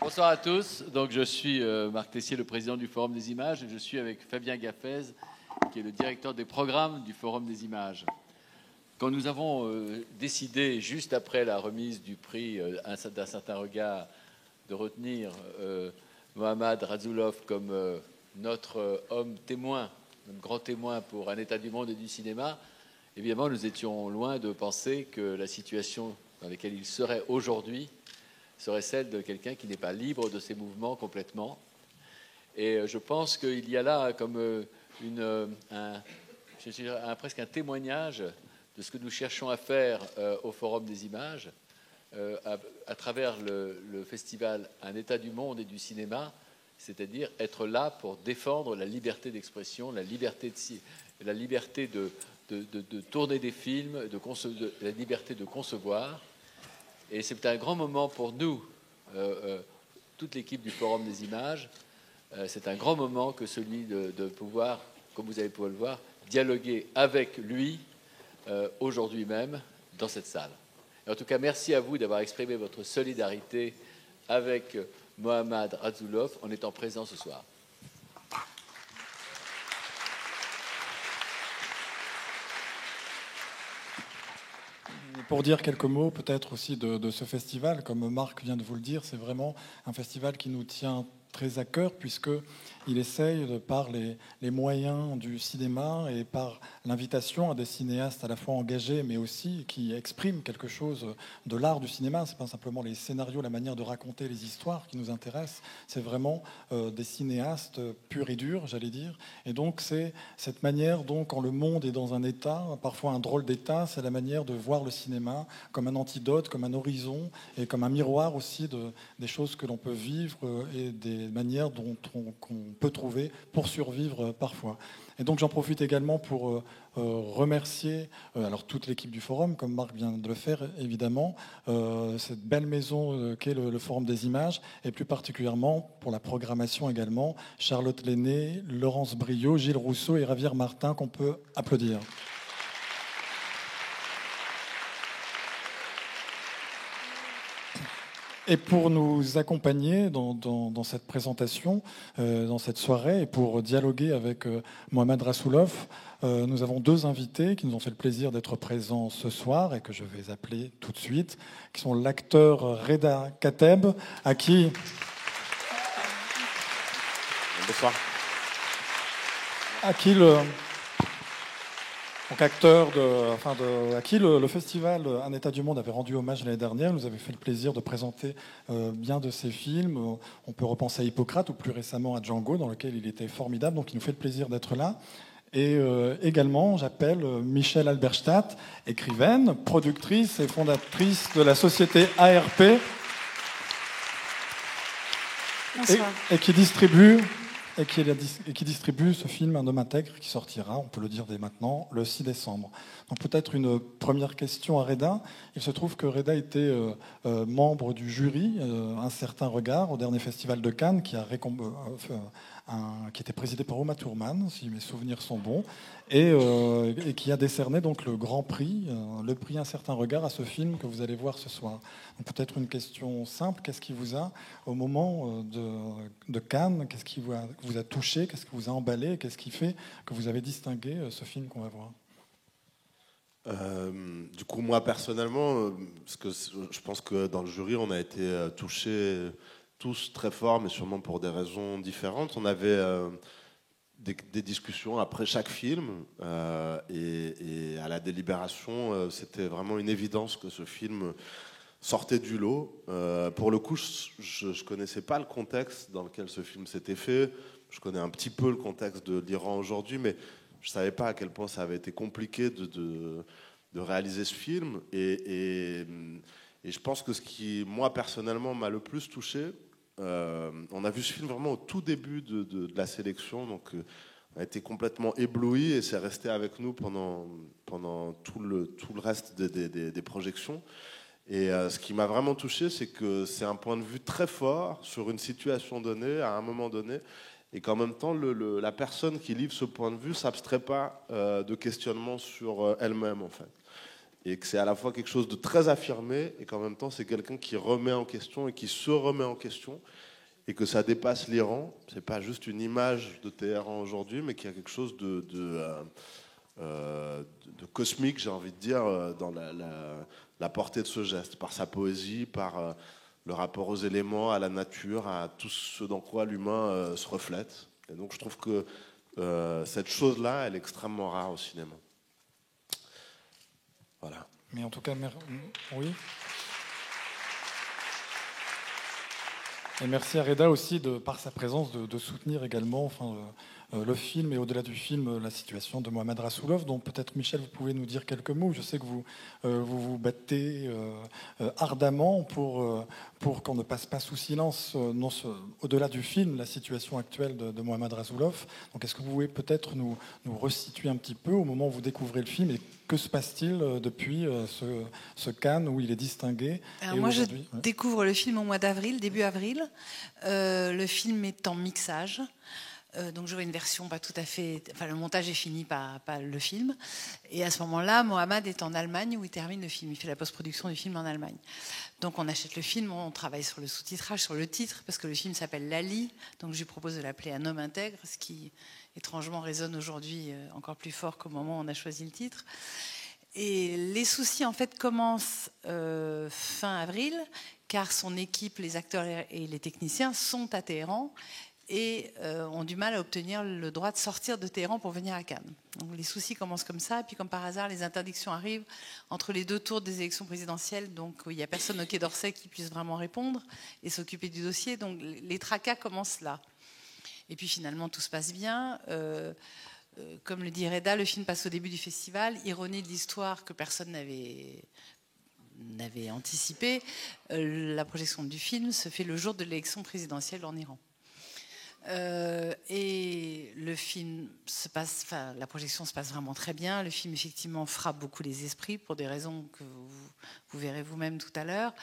Bonsoir à tous. Donc, je suis Marc Tessier, le président du Forum des images, et je suis avec Fabien Gaffez, qui est le directeur des programmes du Forum des images. Quand nous avons décidé, juste après la remise du prix d'un certain regard, de retenir Mohammad Radzoulov comme notre homme témoin, notre grand témoin pour un état du monde et du cinéma, évidemment, nous étions loin de penser que la situation dans laquelle il serait aujourd'hui serait celle de quelqu'un qui n'est pas libre de ses mouvements complètement. Et je pense qu'il y a là comme presque un témoignage de ce que nous cherchons à faire au Forum des images, à travers le festival Un état du monde et du cinéma, c'est-à-dire être là pour défendre la liberté d'expression, la liberté de tourner des films, la liberté de concevoir. Et c'est un grand moment pour nous, toute l'équipe du Forum des images. C'est un grand moment que celui de pouvoir, comme vous avez pu le voir, dialoguer avec lui aujourd'hui même dans cette salle. Et en tout cas, merci à vous d'avoir exprimé votre solidarité avec Mohammad Radzoulov en étant présent ce soir. Pour dire quelques mots peut-être aussi de ce festival, comme Marc vient de vous le dire, c'est vraiment un festival qui nous tient très à cœur puisqu'il essaye, par les moyens du cinéma et par l'invitation à des cinéastes à la fois engagés mais aussi qui expriment quelque chose de l'art du cinéma. Ce n'est pas simplement les scénarios, la manière de raconter les histoires qui nous intéressent, c'est vraiment des cinéastes purs et durs, j'allais dire. Et donc c'est cette manière, donc, quand le monde est dans un état, parfois un drôle d'état, c'est la manière de voir le cinéma comme un antidote, comme un horizon et comme un miroir aussi des choses que l'on peut vivre et des manières qu'on peut trouver pour survivre parfois. Et donc j'en profite également pour remercier alors toute l'équipe du Forum, comme Marc vient de le faire évidemment, cette belle maison qu'est le Forum des images, et plus particulièrement pour la programmation également, Charlotte Lenné, Laurence Briot, Gilles Rousseau et Javier Martin, qu'on peut applaudir. Et pour nous accompagner dans cette présentation, dans cette soirée, et pour dialoguer avec Mohammad Radzoulov, nous avons deux invités qui nous ont fait le plaisir d'être présents ce soir et que je vais appeler tout de suite, qui sont l'acteur Reda Kateb, à qui... Bonsoir. À qui donc acteur à qui le festival Un état du monde avait rendu hommage l'année dernière. Nous avait fait le plaisir de présenter bien de ses films. On peut repenser à Hippocrate ou plus récemment à Django, dans lequel il était formidable. Donc il nous fait le plaisir d'être là. Et également, j'appelle Michèle Alberstadt, écrivaine, productrice et fondatrice de la société ARP. Et qui distribue ce film Un homme intègre qui sortira, on peut le dire dès maintenant, le 6 décembre. Donc peut-être une première question à Reda. Il se trouve que Reda était membre du jury Un certain regard au dernier festival de Cannes qui était présidé par Uma Thurman, si mes souvenirs sont bons, et qui a décerné donc le grand prix, le prix Un certain regard à ce film que vous allez voir ce soir. Donc peut-être une question simple, qu'est-ce qui vous a, au moment de Cannes, qu'est-ce qui vous a touché, qu'est-ce qui vous a emballé, qu'est-ce qui fait que vous avez distingué ce film qu'on va voir? Du coup, moi personnellement, parce que je pense que dans le jury, on a été touchés tous très fort, mais sûrement pour des raisons différentes. On avait des discussions après chaque film, et à la délibération, c'était vraiment une évidence que ce film sortait du lot. Pour le coup, je ne connaissais pas le contexte dans lequel ce film s'était fait. Je connais un petit peu le contexte de l'Iran aujourd'hui, mais je ne savais pas à quel point ça avait été compliqué de réaliser ce film. Et je pense que ce qui, moi, personnellement, m'a le plus touché, on a vu ce film vraiment au tout début de la sélection, donc on a été complètement ébloui et c'est resté avec nous pendant tout le reste des projections. Et ce qui m'a vraiment touché, c'est que c'est un point de vue très fort sur une situation donnée, à un moment donné, et qu'en même temps, la personne qui livre ce point de vue ne s'abstrait pas de questionnement sur elle-même, en fait. et que c'est à la fois quelque chose de très affirmé et qu'en même temps c'est quelqu'un qui remet en question et qui se remet en question et que ça dépasse l'Iran. C'est pas juste une image de Téhéran aujourd'hui, mais qu'il y a quelque chose de cosmique, j'ai envie de dire, dans la portée de ce geste, par sa poésie, par le rapport aux éléments, à la nature, à tout ce dans quoi l'humain se reflète. Et donc je trouve que cette chose-là, elle est extrêmement rare au cinéma. Voilà. Mais en tout cas, oui. Et merci à Reda aussi, par sa présence, de soutenir également le film et au-delà du film, la situation de Mohamed Rassoulov, dont peut-être, Michel, vous pouvez nous dire quelques mots. Je sais que vous battez ardemment pour qu'on ne passe pas sous silence, au-delà du film, la situation actuelle de Mohamed Rassoulov. Donc est-ce que vous pouvez peut-être nous resituer un petit peu au moment où vous découvrez le film et que se passe-t-il depuis ce Cannes où il est distingué? Alors moi, je découvre le film au mois d'avril, début avril. Le film est en mixage. Donc je vois une version pas tout à fait... Enfin, le montage est fini, pas le film. Et à ce moment-là, Mohamed est en Allemagne où il termine le film. Il fait la post-production du film en Allemagne. Donc on achète le film, on travaille sur le sous-titrage, sur le titre, parce que le film s'appelle Lali. Donc je lui propose de l'appeler Un homme intègre, ce qui étrangement résonne aujourd'hui encore plus fort qu'au moment où on a choisi le titre. Et les soucis, en fait, commencent fin avril, car son équipe, les acteurs et les techniciens sont à Téhéran et ont du mal à obtenir le droit de sortir de Téhéran pour venir à Cannes. Donc les soucis commencent comme ça, et puis comme par hasard, les interdictions arrivent entre les 2 tours des élections présidentielles, donc il n'y a personne au Quai d'Orsay qui puisse vraiment répondre et s'occuper du dossier, donc les tracas commencent là. Et puis finalement, tout se passe bien. Comme le dit Reda, le film passe au début du festival. Ironie de l'histoire que personne n'avait anticipé, la projection du film se fait le jour de l'élection présidentielle en Iran. Et le film la projection se passe vraiment très bien. Le film effectivement frappe beaucoup les esprits pour des raisons que vous verrez vous-même tout à l'heure.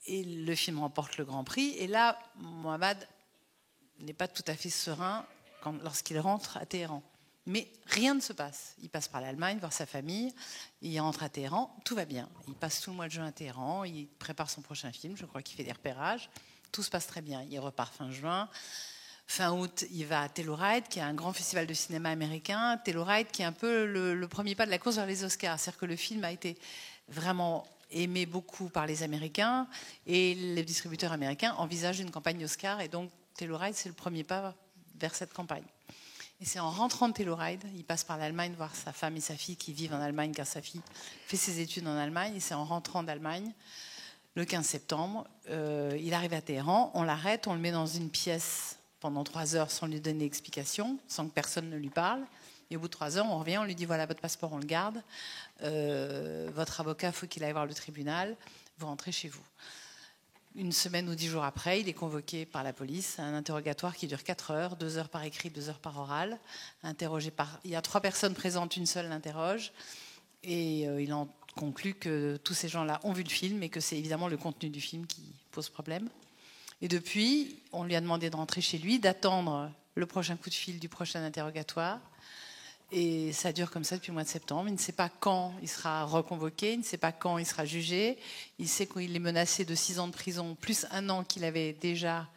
Et le film remporte le Grand Prix. Et là, Mohamed n'est pas tout à fait serein lorsqu'il rentre à Téhéran. Mais rien ne se passe. Il passe par l'Allemagne, voir sa famille, il rentre à Téhéran, tout va bien. Il passe tout le mois de juin à Téhéran, il prépare son prochain film, je crois qu'il fait des repérages, tout se passe très bien. Il repart fin juin. Fin août, il va à Telluride, qui est un grand festival de cinéma américain. Telluride, qui est un peu le premier pas de la course vers les Oscars. C'est-à-dire que le film a été vraiment aimé beaucoup par les Américains et les distributeurs américains envisagent une campagne Oscar. Et donc, Telluride, c'est le premier pas vers cette campagne. Et c'est en rentrant de Telluride, il passe par l'Allemagne voir sa femme et sa fille qui vivent en Allemagne car sa fille fait ses études en Allemagne. Et c'est en rentrant d'Allemagne, le 15 septembre, il arrive à Téhéran, on l'arrête, on le met dans une pièce pendant 3 heures sans lui donner d'explication, sans que personne ne lui parle. Et au bout de 3 heures, on revient, on lui dit voilà, votre passeport, on le garde. Votre avocat, il faut qu'il aille voir le tribunal. Vous rentrez chez vous. Une semaine ou 10 jours après, il est convoqué par la police à un interrogatoire qui dure 4 heures, 2 heures par écrit, 2 heures par oral. Il y a 3 personnes présentes, une seule l'interroge. Et il en conclut que tous ces gens-là ont vu le film et que c'est évidemment le contenu du film qui pose problème. Et depuis, on lui a demandé de rentrer chez lui, d'attendre le prochain coup de fil du prochain interrogatoire. Et ça dure comme ça depuis le mois de septembre. Il ne sait pas quand il sera reconvoqué, il ne sait pas quand il sera jugé. Il sait qu'il est menacé de 6 ans de prison, plus 1 an qu'il avait déjà,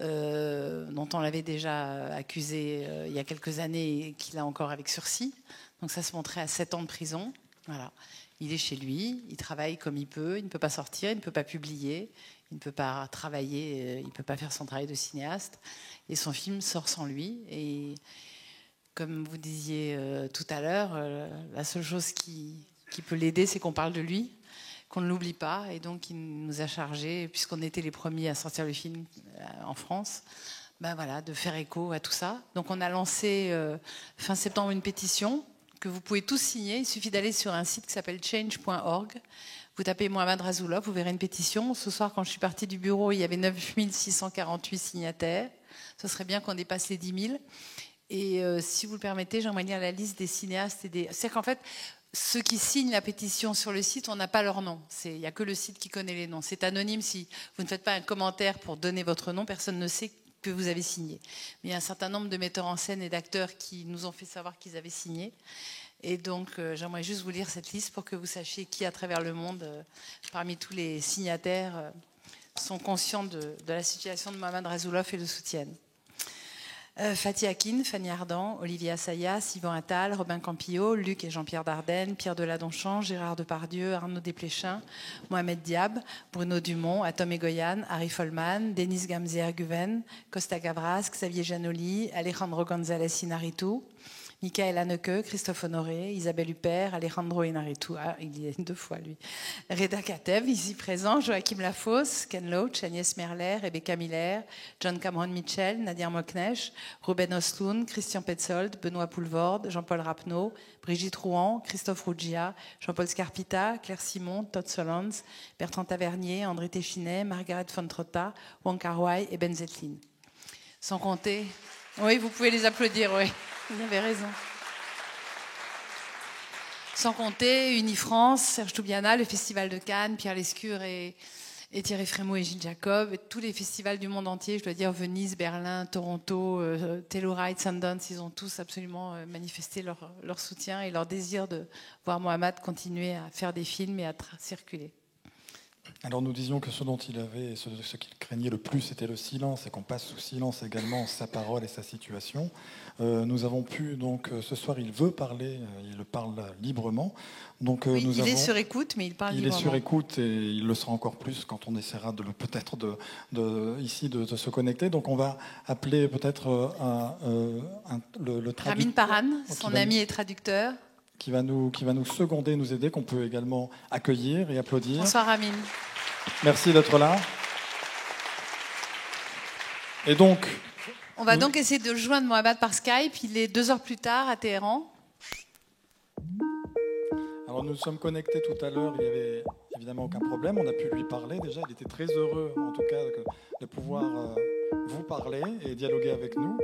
dont on l'avait déjà accusé il y a quelques années et qu'il a encore avec sursis. Donc ça se monterait à 7 ans de prison. Voilà. Il est chez lui, il travaille comme il peut, il ne peut pas sortir, il ne peut pas publier, il ne peut pas travailler, il ne peut pas faire son travail de cinéaste. Et son film sort sans lui. Et comme vous disiez tout à l'heure, la seule chose qui peut l'aider, c'est qu'on parle de lui, qu'on ne l'oublie pas. Et donc, il nous a chargé, puisqu'on était les premiers à sortir le film en France, de faire écho à tout ça. Donc, on a lancé fin septembre une pétition que vous pouvez tous signer. Il suffit d'aller sur un site qui s'appelle change.org. Vous tapez Mohamed Rassoulov, vous verrez une pétition. Ce soir, quand je suis partie du bureau, il y avait 9648 signataires. Ce serait bien qu'on dépasse les 10 000. Et si vous le permettez, j'aimerais lire la liste des cinéastes et des... C'est qu'en fait, ceux qui signent la pétition sur le site, on n'a pas leur nom. Il n'y a que le site qui connaît les noms. C'est anonyme. Si vous ne faites pas un commentaire pour donner votre nom, personne ne sait que vous avez signé. Mais il y a un certain nombre de metteurs en scène et d'acteurs qui nous ont fait savoir qu'ils avaient signé. Et donc, j'aimerais juste vous lire cette liste pour que vous sachiez qui, à travers le monde, parmi tous les signataires, sont conscients de la situation de Mohamed Rasoulov et le soutiennent. Fatih Akin, Fanny Ardant, Olivier Assayas, Yvan Attal, Robin Campillo, Luc et Jean-Pierre Dardenne, Pierre Deladonchamp, Gérard Depardieu, Arnaud Desplechin, Mohamed Diab, Bruno Dumont, Atom Egoyan, Harry Folman, Denis Gamzier-Guven, Costa Gavras, Xavier Janoli, Alejandro González Inarritu, Michael Haneke, Christophe Honoré, Isabelle Huppert, Alejandro Inarritu, il y a 2 fois lui, Reda Katev, ici présent, Joachim Lafosse, Ken Loach, Agnès Merler, Rebecca Miller, John Cameron Mitchell, Nadir Moknesh, Ruben Osloon, Christian Petzold, Benoît Poulvorde, Jean-Paul Rapneau, Brigitte Rouen, Christophe Ruggia, Jean-Paul Scarpita, Claire Simon, Todd Solondz, Bertrand Tavernier, André Téchinet, Margaret von Trotta, Wong Kar-wai et Ben Zetlin. Sans compter... Oui, vous pouvez les applaudir, oui. Vous avez raison. Sans compter Unifrance, Serge Toubiana, le Festival de Cannes, Pierre Lescure et Thierry Frémaux et Gilles Jacob, et tous les festivals du monde entier, je dois dire Venise, Berlin, Toronto, Telluride, Sundance, ils ont tous absolument manifesté leur soutien et leur désir de voir Mohamed continuer à faire des films et à circuler. Alors nous disions que ce dont il avait, ce qu'il craignait le plus, c'était le silence, et qu'on passe sous silence également sa parole et sa situation. Nous avons pu, donc ce soir, il veut parler, il parle librement. Donc, oui, il est sur écoute, mais il parle librement. Il est sur écoute et il le sera encore plus quand on essaiera peut-être ici de se connecter. Donc on va appeler peut-être le traducteur. Ramin Paran, son ami et traducteur. Qui va nous seconder, nous aider, qu'on peut également accueillir et applaudir. Bonsoir Ramin. Merci d'être là. Et donc... On va donc essayer de joindre Mohamed par Skype. Il est 2 heures plus tard à Téhéran. Alors nous sommes connectés tout à l'heure, il n'y avait évidemment aucun problème. On a pu lui parler déjà. Il était très heureux, en tout cas, de pouvoir vous parler et dialoguer avec nous.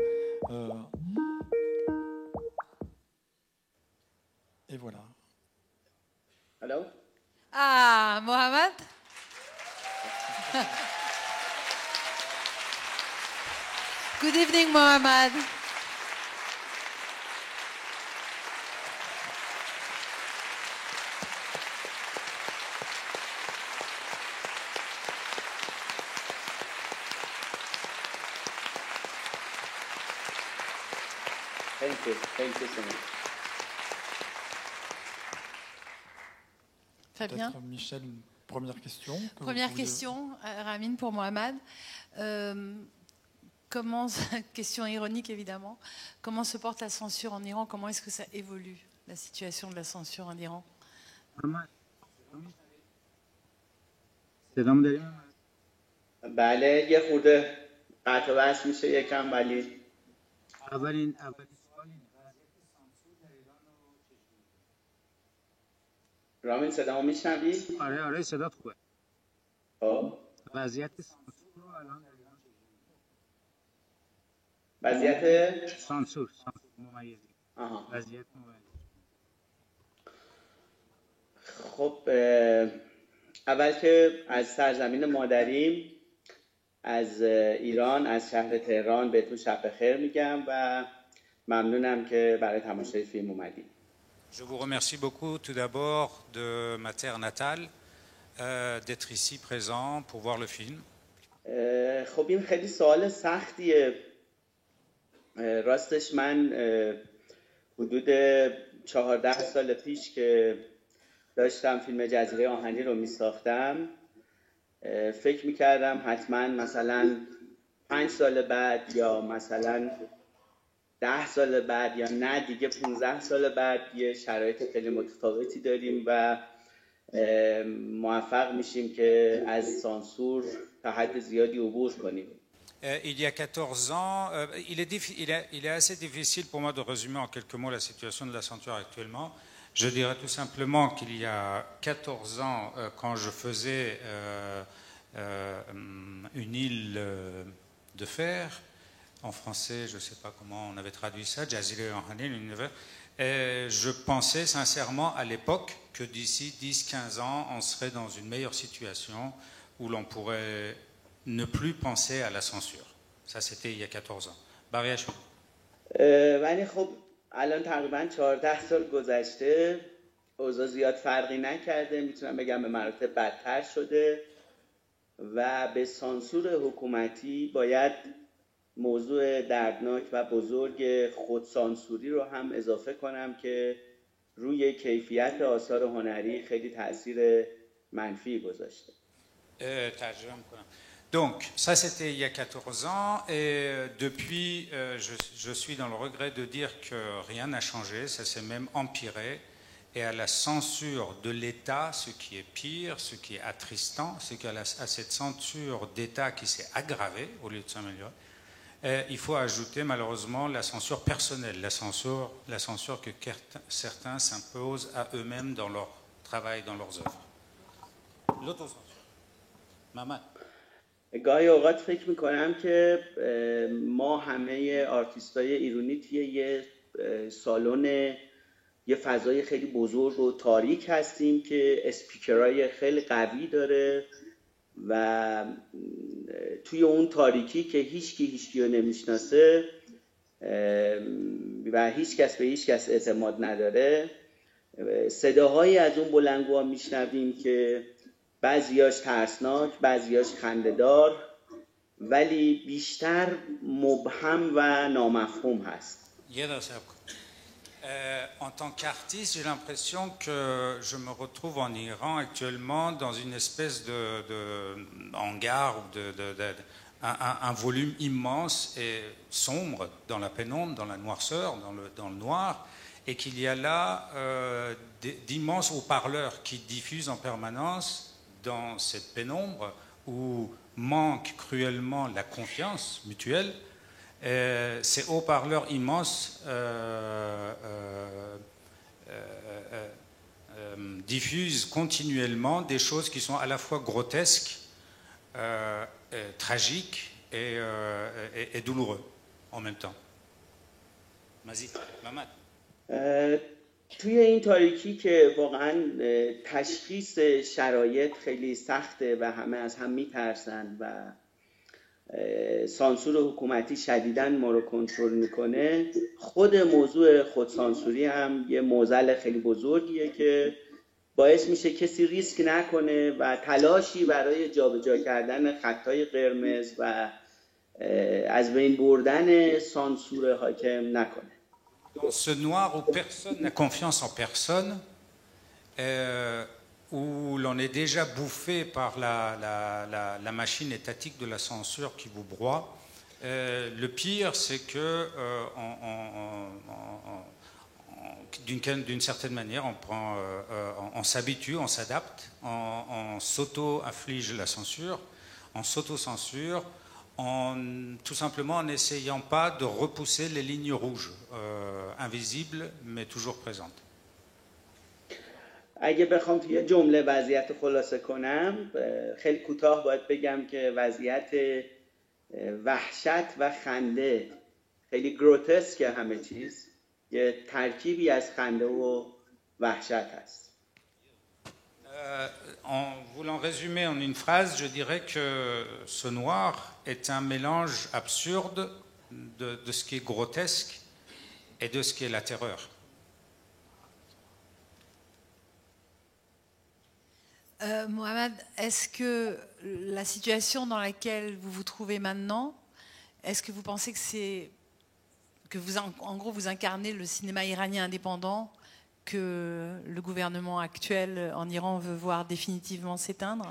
Et voilà. Hello? Ah, Mohamed? Good evening, Mohamed. Thank you so much. Fabien? Peut-être Michel, une première question. Première question, Ramin, pour Mohamed. Question ironique évidemment, comment se porte la censure en Iran? Comment est-ce que ça évolue, la situation de la censure en Iran? بله یه خورده قطع و وصل میشه یکم ولی اولین رامین صدامو میشنوی؟ آره صدات خوبه. خب وضعیت سانسور رو الان وضعیت سانسور ممیزی. آها. وضعیت ممیزی. خب اول که از سرزمین مادریم از ایران از شهر تهران بهتون شب بخیر میگم و ممنونم که برای تماشای فیلم اومدید. Je vous remercie beaucoup tout d'abord de ma terre natale d'être ici présent pour voir le film. خب این خیلی سوال سختیه. راستش من حدود 14 سال پیش که داشتم فیلم جزیره آهنی رو میساختم فکر میکردم حتما مثلا 5 سال بعد یا مثلا 10 سال بعد یا نه دیگه 15 سال بعد یه شرایط خیلی متفاوتی داریم و موفق میشیم که از سانسور تا حد زیادی عبور کنیم. Il y a 14 ans, il est assez difficile pour moi de résumer en quelques mots la situation de la censure actuellement. Je dirais tout simplement qu'il y a 14 ans, quand je faisais une île de fer, en français, je ne sais pas comment on avait traduit ça, Jazireh Ahani, je pensais sincèrement à l'époque que d'ici 10-15 ans, on serait dans une meilleure situation où l'on pourrait ne plus penser à la censure. Ça, c'était il y a 14 ans. Bariash. ولی خب الان تقریبا 14 سال گذشته، اوضاع زیاد فرقی نکرده، میتونم بگم به مراتب بدتر شده و به سانسور حکومتی باید موضوع دردناک و بزرگ خودسانسوری رو هم اضافه کنم که روی کیفیت آثار هنری خیلی تاثیر منفی گذاشته. ترجمه میکنم. Donc, ça c'était il y a 14 ans et depuis, je suis dans le regret de dire que rien n'a changé, ça s'est même empiré. Et à la censure de l'État, ce qui est pire, ce qui est attristant, c'est qu'à cette censure d'État qui s'est aggravée au lieu de s'améliorer, il faut ajouter malheureusement la censure personnelle, la censure que certains s'imposent à eux-mêmes dans leur travail, dans leurs œuvres. L'autocensure. Maman. گاهی اوقات فکر میکنم که ما همه آرتیستای ایرانی توی یه سالن، یه فضای خیلی بزرگ و تاریک هستیم که اسپیکرهای خیلی قوی داره و توی اون تاریکی که هیچکی رو نمیشناسه و هیچ کس به هیچ کس اعتماد نداره، صداهایی از اون بلندگوها میشنویم که بعضیاش ترسناک، بعضیاش خنده‌دار، ولی بیشتر مبهم و نامفهوم هست. En tant qu'artiste, j'ai l'impression que je me retrouve en Iran actuellement dans une espèce de hangar, un volume immense et sombre dans la pénombre, dans la noirceur, dans le noir, et qu'il y a là d'immenses haut-parleurs qui diffusent en permanence dans cette pénombre où manque cruellement la confiance mutuelle. Ces haut-parleurs immenses diffusent continuellement des choses qui sont à la fois grotesques, tragiques et douloureux en même temps. Vas-y, Mamad. توی این تاریکی که واقعا تشخیص شرایط خیلی سخته و همه از هم میترسن و سانسور حکومتی شدیداً ما رو کنترل میکنه، خود موضوع خودسانسوری هم یه معضل خیلی بزرگیه که باعث میشه کسی ریسک نکنه و تلاشی برای جابجا کردن خطای قرمز و از بین بردن سانسور حاکم نکنه. Dans ce noir où personne n'a confiance en personne, où l'on est déjà bouffé par la machine étatique de la censure qui vous broie, le pire c'est que d'une certaine manière on s'habitue, on s'adapte, on s'auto-inflige la censure, on s'auto-censure, tout simplement en n'essayant pas de repousser les lignes rouges, invisibles mais toujours présentes. اگه بخوام توی جمله وضعیت خلاصه کنم، خیلی کوتاه باید بگم که وضعیت وحشت و خنده خیلی گروتسک همه چیز، یه ترکیبی از خنده و وحشت هست. En voulant résumer en une phrase, je dirais que ce noir est un mélange absurde de ce qui est grotesque et de ce qui est la terreur. Mohamed, est-ce que la situation dans laquelle vous vous trouvez maintenant, est-ce que vous pensez que vous, en gros, vous incarnez le cinéma iranien indépendant que le gouvernement actuel en Iran veut voir définitivement s'éteindre?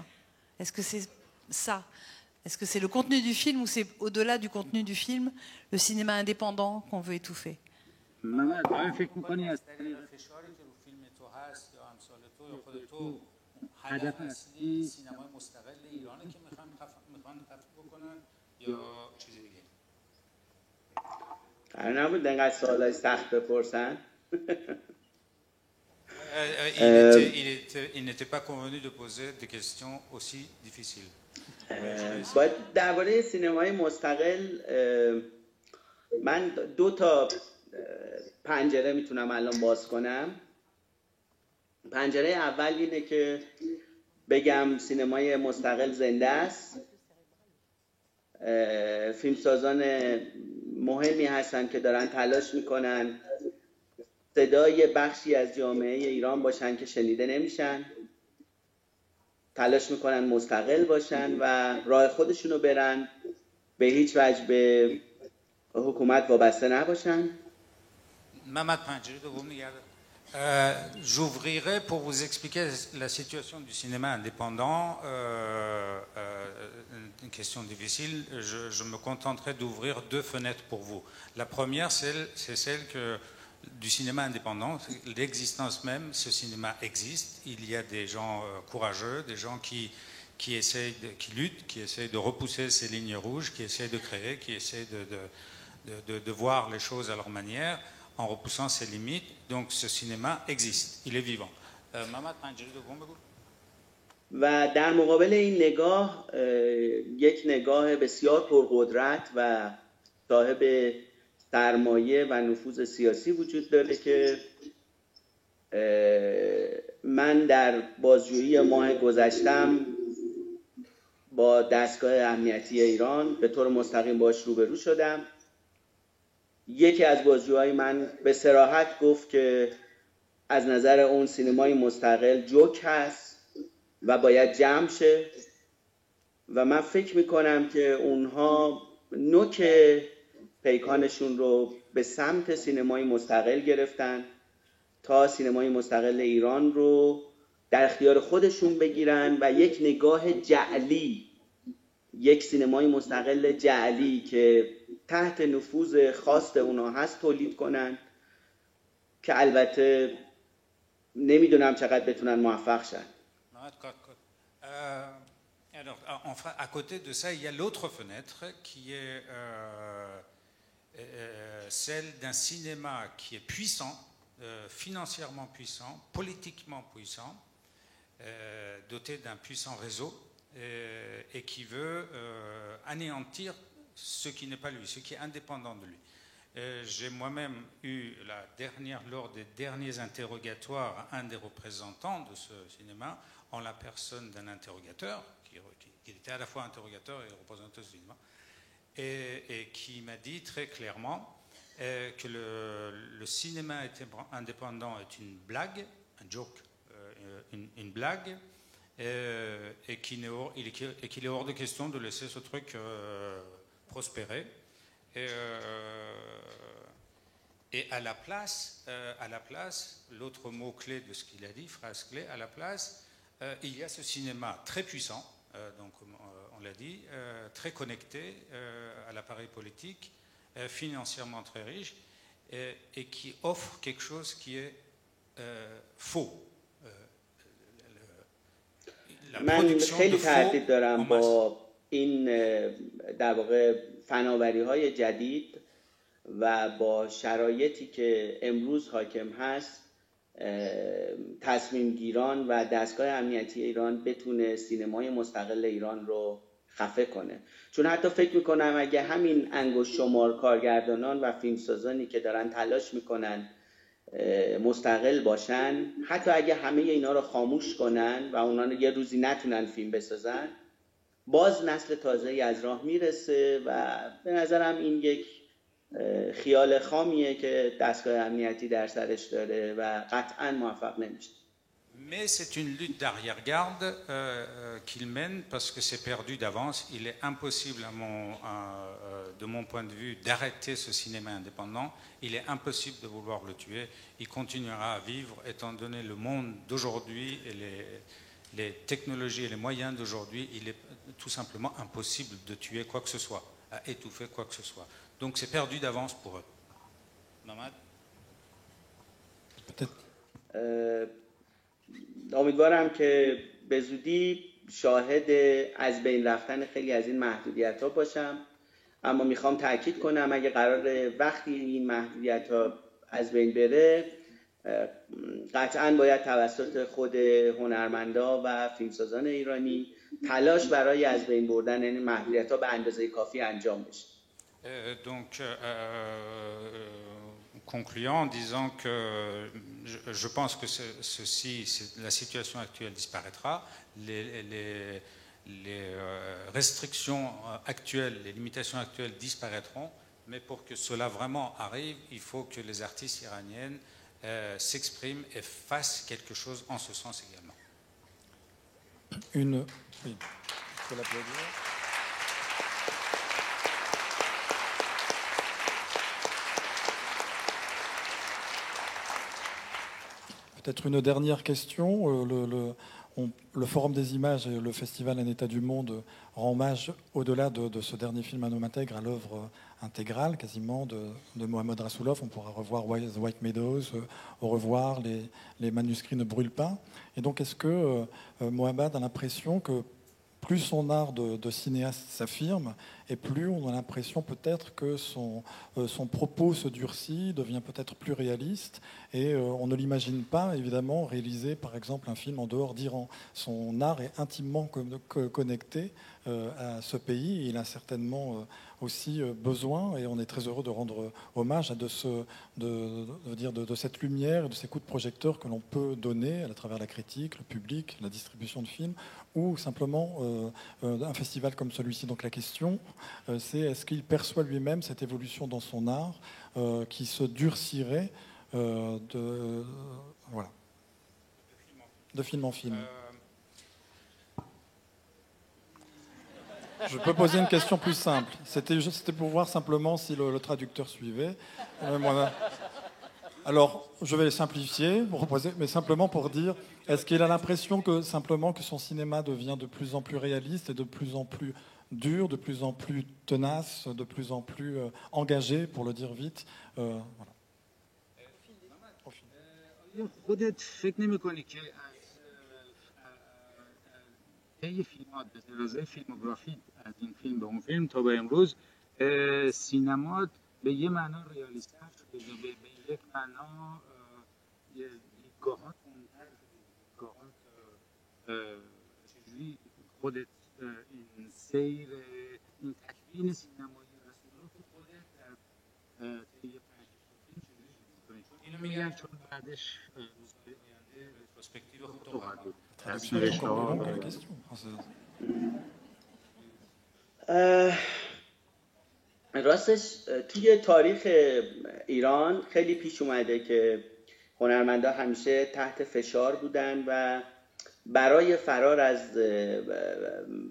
Est-ce que c'est ça? Est-ce que c'est le contenu du film ou c'est au-delà du contenu du film, le cinéma indépendant qu'on veut étouffer? هدف اصلی سینمای مستقل ایرانه که میخوان خفه بکنن یا چیز دیگه؟ قرار نبود اینقدر سوالای سخت بپرسن. Il n'était pas convenu de poser des questions aussi difficiles. باید درباره سینمای مستقل من دو تا پنجره میتونم الان باز کنم. پنجره اول اینه که بگم سینمای مستقل زنده است فیلمسازان مهمی هستن که دارن تلاش میکنن صدای بخشی از جامعه ایران باشن که شنیده نمیشن، تلاش میکنن مستقل باشن و راه خودشونو برن، به هیچ وجه به حکومت وابسته نباشن. Mamat Panjiri, j'ouvrirai pour vous expliquer la situation du cinéma indépendant. Une question difficile. Je me contenterai d'ouvrir deux fenêtres pour vous. La première, c'est celle du cinéma indépendant. L'existence même, ce cinéma existe. Il y a des gens courageux, des gens qui luttent, qui essayent de repousser ces lignes rouges, qui essayent de créer, qui essayent de voir les choses à leur manière, en repoussant ses limites. Donc ce cinéma existe, il est vivant. Mamat Panjiri دوم بگو. و در مقابل این نگاه یک نگاه بسیار پرقدرت و صاحب سرمایه و نفوذ سیاسی وجود داره که من در بازجویی ماه گذشتم با دستگاه امنیتی ایران به طور مستقیم باش روبرو شدم. یکی از بازجوهای من به صراحت گفت که از نظر اون سینمای مستقل جوک هست و باید جمع شه و من فکر میکنم که اونها نوک پیکانشون رو به سمت سینمای مستقل گرفتن تا سینمای مستقل ایران رو در اختیار خودشون بگیرن و یک نگاه جعلی، یک سینمای مستقل جعلی که تحت نفوذ خواست اونا هست tolid کنن که البته نمیدونم چقدر بتونن موفق شن. Alors, enfin, à côté de ça, il y a l'autre fenêtre qui est celle d'un cinéma qui est puissant, financièrement puissant, politiquement puissant, doté d'un puissant réseau et qui veut anéantir ce qui n'est pas lui, ce qui est indépendant de lui. J'ai moi-même eu lors des derniers interrogatoires un des représentants de ce cinéma en la personne d'un interrogateur qui était à la fois interrogateur et représentant du cinéma et qui m'a dit très clairement que le cinéma indépendant est une blague, un joke, une blague et qu'il est hors de question de laisser ce truc prospérer. Et à la place, l'autre mot clé de ce qu'il a dit, phrase clé, à la place, il y a ce cinéma très puissant, donc on l'a dit, très connecté à l'appareil politique, financièrement très riche, et qui offre quelque chose qui est faux. من خیلی تردید دارم با این در واقع فناوری‌های جدید و با شرایطی که امروز حاکم هست تصمیم گیران و دستگاه امنیتی ایران بتونه سینمای مستقل ایران رو خفه کنه. چون حتی فکر میکنم اگه همین انگشت شمار کارگردانان و فیلمسازانی که دارن تلاش میکنن مستقل باشن، حتی اگه همه اینا رو خاموش کنن و اونا رو یه روزی نتونن فیلم بسازن، باز نسل تازه‌ای از راه میرسه و به نظرم این یک خیال خامیه که دستگاه امنیتی در سرش داره و قطعاً موفق نمیشه. Mais c'est une lutte d'arrière-garde qu'il mène parce que c'est perdu d'avance. Il est impossible, de mon point de vue, d'arrêter ce cinéma indépendant. Il est impossible de vouloir le tuer. Il continuera à vivre étant donné le monde d'aujourd'hui et les technologies et les moyens d'aujourd'hui. Il est tout simplement impossible de tuer quoi que ce soit, à étouffer quoi que ce soit. Donc c'est perdu d'avance pour eux. Mamad ? امیدوارم که به زودی شاهد از بین رفتن خیلی از این محدودیت‌ها باشم، اما میخوام تاکید کنم اگه قرار وقتی این محدودیت‌ها از بین بره قطعاً باید توسط خود هنرمندا و فیلمسازان ایرانی تلاش برای از بین بردن این محدودیت‌ها به اندازه کافی انجام بشه. Donc, concluant en disant que je pense que la situation actuelle disparaîtra, les restrictions actuelles, les limitations actuelles disparaîtront, mais pour que cela vraiment arrive, il faut que les artistes iraniennes s'expriment et fassent quelque chose en ce sens également. Oui, je peux l'applaudir. Peut-être une dernière question. Le Forum des images et le Festival Un état du monde rend hommage, au-delà de ce dernier film Un homme intègre, à l'œuvre intégrale quasiment de Mohamed Rassoulov. On pourra revoir The White Meadows, au revoir, les manuscrits ne brûlent pas. Et donc est-ce que Mohamed a l'impression que plus son art de cinéaste s'affirme, et plus on a l'impression peut-être que son propos se durcit, devient peut-être plus réaliste, et on ne l'imagine pas, évidemment, réaliser, par exemple, un film en dehors d'Iran. Son art est intimement connecté à ce pays, et il a certainement aussi besoin, et on est très heureux de rendre hommage à de cette lumière et de ces coups de projecteur que l'on peut donner à travers la critique, le public, la distribution de films, ou simplement un festival comme celui-ci. Donc la question, c'est est-ce qu'il perçoit lui-même cette évolution dans son art qui se durcirait de film en film. Je peux poser une question plus simple. C'était pour voir simplement si le traducteur suivait. Alors, je vais simplifier, mais simplement pour dire, est-ce qu'il a l'impression que simplement que son cinéma devient de plus en plus réaliste et de plus en plus dur, de plus en plus tenace, de plus en plus engagé, pour le dire vite. Voilà. خودت فکر نمی‌کنی که طی فیلمات به درازای فیلموگرافی از این فیلم به اون فیلم تا به امروز سینما به یه معنا ریالیست‌تر شده، به یک معنا دیدگاهات عمق‌تر شده، دیدگاهات چجوری خودت این سیر این تکوین سینمایی رسول رو تو خودت در طی 5 فیلم چجوری می‌کنی؟ اینو میگم چون بعدش روزهای آینده رتروسپکتیو خودت خواهد بود. راستش توی تاریخ ایران خیلی پیش اومده که هنرمندا همیشه تحت فشار بودن و برای فرار از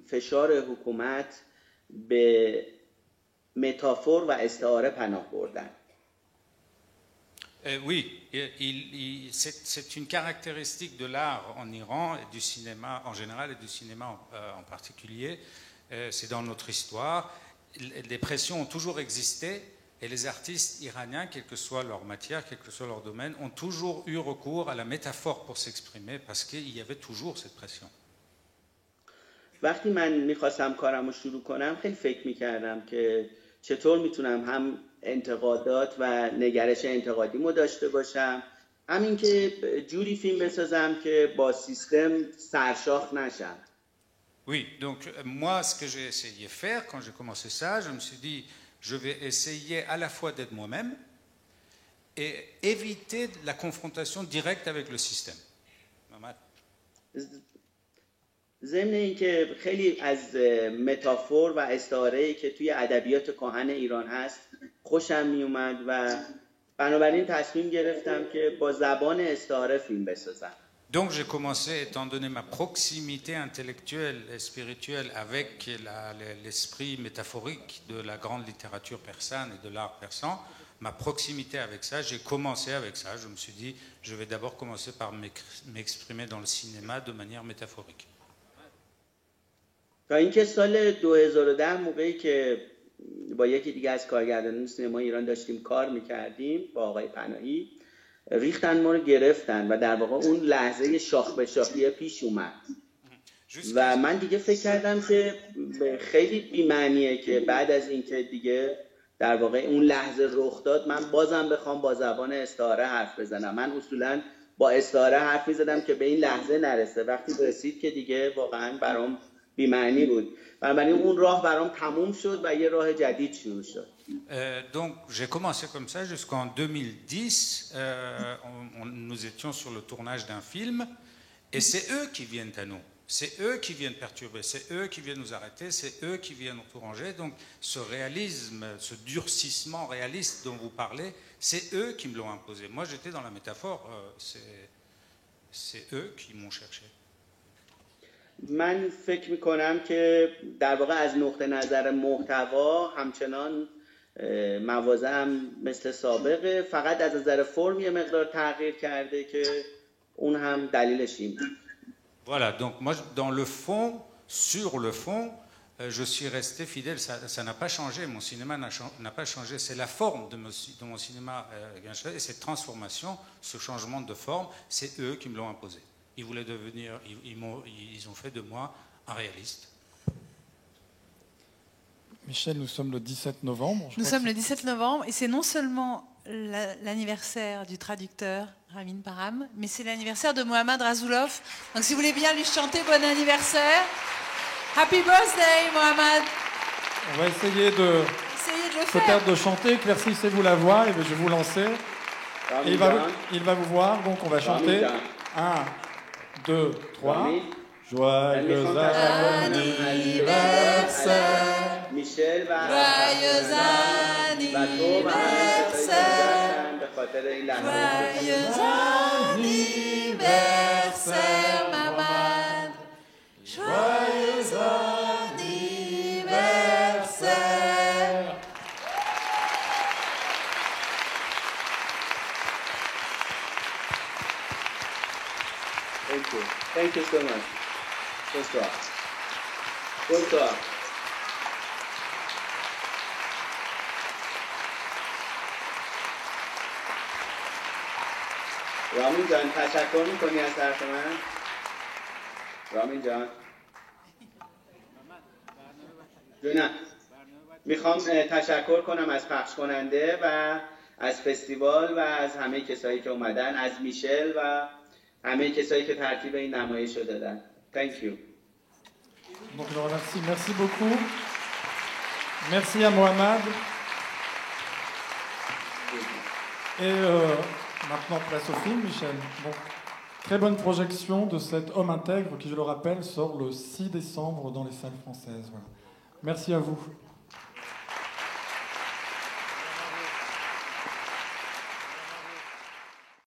فشار حکومت به متافور و استعاره پناه بردن. Oui, c'est une caractéristique de l'art en Iran et du cinéma en général et du cinéma en particulier. C'est dans notre histoire. Les pressions ont toujours existé et les artistes iraniens, quelle que soit leur matière, quel que soit leur domaine, ont toujours eu recours à la métaphore pour s'exprimer parce qu'il y avait toujours cette pression. وقتی من میخواستم کارم رو شروع کنم خیلی فکر میکردم که چطور میتونم هم انتقادات و نگرش انتقادیمو داشته باشم، همین که جوری فیلم بسازم که با سیستم سرشاخ نشم. Oui, donc moi ce que j'ai essayé de faire quand j'ai commencé ça, je me suis dit je vais essayer à la fois d'être moi-même et éviter la confrontation directe avec le système. ضمن اینکه خیلی از متافور و استعاره‌ای که توی ادبیات کهن ایران هست خوشم میومد و بنابراین تصمیم گرفتم که با زبان استعاره فیلم بسازم. Donc j'ai commencé, étant donné ma proximité intellectuelle et spirituelle avec l'esprit métaphorique de la grande littérature persane et de l'art persan, ma proximité avec ça, j'ai commencé avec ça. Je me suis dit, je vais d'abord commencer par m'exprimer dans le cinéma de manière métaphorique. تا اینکه سال 2010 موقعی که با یکی دیگه از کارگردانان سینما ایران داشتیم کار میکردیم با آقای پناهی، ریختن ما رو گرفتن و در واقع اون لحظه شاخ به شاخی پیش اومد و من دیگه فکر کردم که خیلی بی‌معنیه که بعد از اینکه دیگه در واقع اون لحظه رخ داد من بازم بخوام با زبان استعاره حرف بزنم. من اصولا با استعاره حرف میزدم که به این لحظه نرسه، وقتی رسید که دیگه واقعا برام بی‌معنی بود. بنابراین اون راه برام تموم شد و یه راه جدید شروع شد. Donc j'ai commencé comme ça jusqu'en 2010. Nous étions sur le tournage d'un film et c'est eux qui viennent à nous. C'est eux qui viennent perturber, c'est eux qui viennent nous arrêter, c'est eux qui viennent tout ranger. Donc ce réalisme, ce durcissement réaliste dont vous parlez, c'est eux qui me l'ont imposé. Moi j'étais dans la métaphore, c'est eux qui m'ont cherché. من فکر میکنم که در واقع از نقطه نظر محتوا همچنان مواضع هم مثل سابقه، فقط از نظر فرم یه مقدار تغییر کرده که اون هم دلیلش این بود. Voilà, donc moi dans le fond, sur le fond, je suis resté fidèle, ça n'a pas changé, mon cinéma n'a pas changé, c'est la forme de mon cinéma et cette transformation, ce changement de forme, c'est eux qui me l'ont imposé. Ils voulaient devenir, ils ont fait de moi un réaliste. Michel, nous sommes le 17 novembre. Nous sommes le 17 novembre et c'est non seulement l'anniversaire du traducteur Ramin Parham, mais c'est l'anniversaire de Mohammad Rasoulov. Donc si vous voulez bien lui chanter bon anniversaire. Happy birthday, Mohammad. On va essayer de le faire. Peut-être de chanter. Éclaircissez-vous la voix et je vais vous lancer. Et il va vous voir, donc on va chanter. 1, 2, 3. Joyeux anniversaire. Michel va. Joyeux anniversaire. Joyeux anniversaire, Mohammad. Joyeux anniversaire. Thank you. Thank you so much. Bonsoir. Bonsoir. رامین جان تشکر میکنی از طرف من؟ رامین جان جونم میخوام تشکر کنم از پخش کننده و از فستیوال و از همه کسایی که اومدن، از میشل و همه کسایی که ترتیب این نمایش رو دادن. Thank you. Donc je le remercie. Merci beaucoup. Merci à Mohammad. Et maintenant, place au film, Michel. Donc, très bonne projection de cet homme intègre qui, je le rappelle, sort le 6 décembre dans les salles françaises. Voilà. Merci à vous.